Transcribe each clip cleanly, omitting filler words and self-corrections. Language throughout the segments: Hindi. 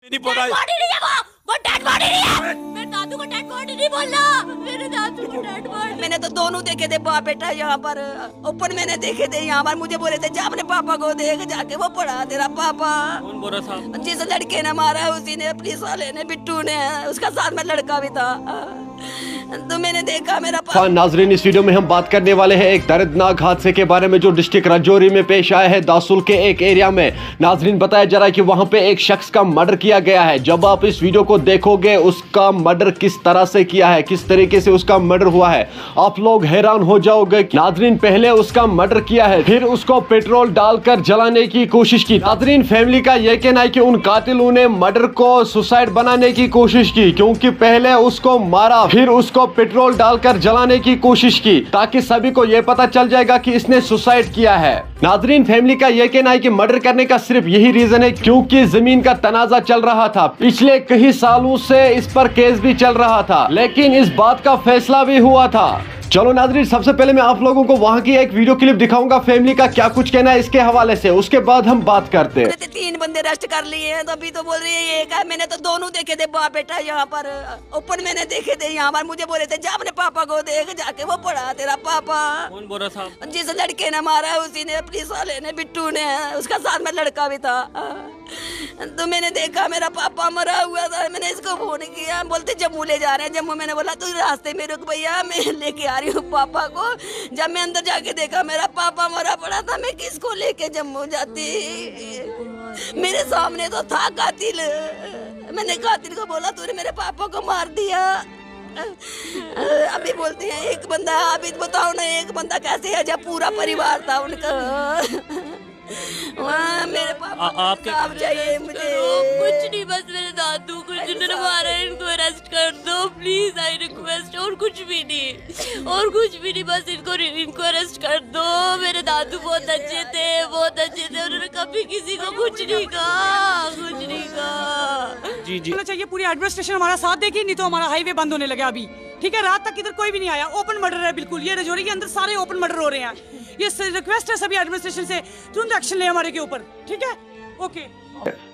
नहीं बोल रहा बॉडी नहीं है वो डेड बॉडी नहीं है। मेरे दादू को डेड बॉडी नहीं बोलना, मेरे दादू को डेड बॉडी। मैंने तो दोनों देखे थे बाप बेटा यहाँ पर, ओपन मैंने देखे थे यहाँ पर। मुझे बोले थे जा अपने पापा को देख, जाके वो पढ़ा तेरा पापा। कौन बोल रहा था? जिस लड़के ने मारा उसी ने, पुलिस वाले ने, बिट्टू ने, उसका साथ में लड़का भी था। तो मैंने देखा मेरा पापा। नाजरीन, इस वीडियो में हम बात करने वाले हैं एक दर्दनाक हादसे के बारे में जो डिस्ट्रिक्ट राजौरी में पेश आया है, दासुल के एक एरिया में। नाजरीन, बताया जा रहा है कि वहां पे एक शख्स का मर्डर किया गया है। जब आप इस वीडियो को देखोगे उसका मर्डर किस तरह से किया है, किस तरीके से उसका मर्डर हुआ है, आप लोग हैरान हो जाओगे। नाजरीन, पहले उसका मर्डर किया है, फिर उसको पेट्रोल डालकर जलाने की कोशिश की। नाजरीन, फैमिली का यह कहना है कि उन कातिलों ने मर्डर को सुसाइड बनाने की कोशिश की, क्योंकि पहले उसको मारा, फिर उसको पेट्रोल डालकर जलाने की कोशिश की, ताकि सभी को यह पता चल जाएगा कि इसने सुसाइड किया है। नाजरीन, फैमिली का यह कहना है कि मर्डर करने का सिर्फ यही रीजन है क्योंकि जमीन का तनाजा चल रहा था। पिछले कई सालों से इस पर केस भी चल रहा था, लेकिन इस बात का फैसला भी हुआ था। चलो नाजरीन, सबसे पहले मैं आप लोगों को वहां की एक वीडियो क्लिप दिखाऊंगा, फैमिली का क्या कुछ कहना है इसके हवाले से, उसके बाद हम बात करते हैं। 3 बंदे अरेस्ट कर लिए हैं, तो अभी तो बोल रही है एक है। मैंने तो दोनों देखे थे बाप बेटा यहाँ पर, ओपन मैंने देखे थे यहाँ पर। मुझे बोले थे जा अपने पापा को देख, जाके वो पढ़ा तेरा पापा। कौन बोल रहा था? जिस लड़के ने मारा उसी ने, पुलिस वाले ने, बिट्टू ने, उसका साथ में लड़का भी था। तो मैंने देखा मेरा पापा मरा हुआ था। मैंने इसको फोन किया, बोलते जम्मू ले जा रहे हैं। जम्मू मैंने बोला तू रास्ते में रुक भैया, मैं लेके आ रही हूँ पापा को। जब मैं अंदर जाके देखा मेरा पापा मरा पड़ा था, मैं किसको लेके जम्मू जाती। मेरे सामने तो था कातिल। मैंने कातिल को बोला तूने मेरे पापा को मार दिया। अभी बोलते हैं एक बंदा, अभी बताओ ना एक बंदा कैसे है जब पूरा परिवार था उनका। मेरे पापा आपके आप चाहिए मुझे कुछ नहीं, बस मेरे दादू को जिन्होंने मारा है इनको अरेस्ट कर दो प्लीज, आई रिक्वेस्ट। और कुछ भी नहीं, और कुछ भी नहीं, बस इनको अरेस्ट कर दो। मेरे दादू बहुत अच्छे थे, बहुत अच्छे थे। उन्होंने कभी किसी को कुछ नहीं कहा, कुछ नहीं कहा। जी जी चाहिए पूरी एडमिनिस्ट्रेशन हमारा साथ देगी, नहीं तो हमारा हाईवे बंद होने लगे अभी। ठीक है, रात तक इधर कोई भी नहीं आया। ओपन मर्डर है बिल्कुल, ये राजौरी के अंदर सारे ओपन मर्डर हो रहे हैं। ये रिक्वेस्ट है सभी एडमिनिस्ट्रेशन से, तुरंत एक्शन ले हमारे के ऊपर। ठीक है, ओके।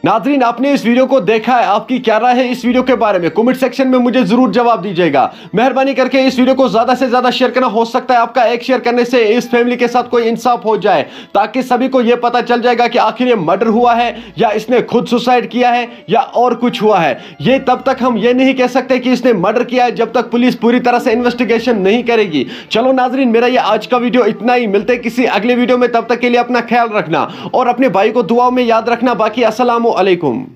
नाजरीन, आपने इस वीडियो को देखा है, आपकी क्या राय है इस वीडियो के बारे में? कमेंट सेक्शन में मुझे जरूर जवाब दीजिएगा। मेहरबानी करके इस वीडियो को ज्यादा से ज्यादा शेयर करना। हो सकता है आपका एक शेयर करने से इस फैमिली के साथ कोई इंसाफ हो जाए, ताकि सभी को यह पता चल जाएगा कि आखिर ये मर्डर हुआ है या इसने खुद सुसाइड किया है या और कुछ हुआ है। ये तब तक हम ये नहीं कह सकते कि इसने मर्डर किया है जब तक पुलिस पूरी तरह से इन्वेस्टिगेशन नहीं करेगी। चलो नाजरीन, मेरा ये आज का वीडियो इतना ही। मिलते किसी अगले वीडियो में, तब तक के लिए अपना ख्याल रखना और अपने भाई को दुआओं में याद रखना। बाकी अस्सलामु अलैकुम।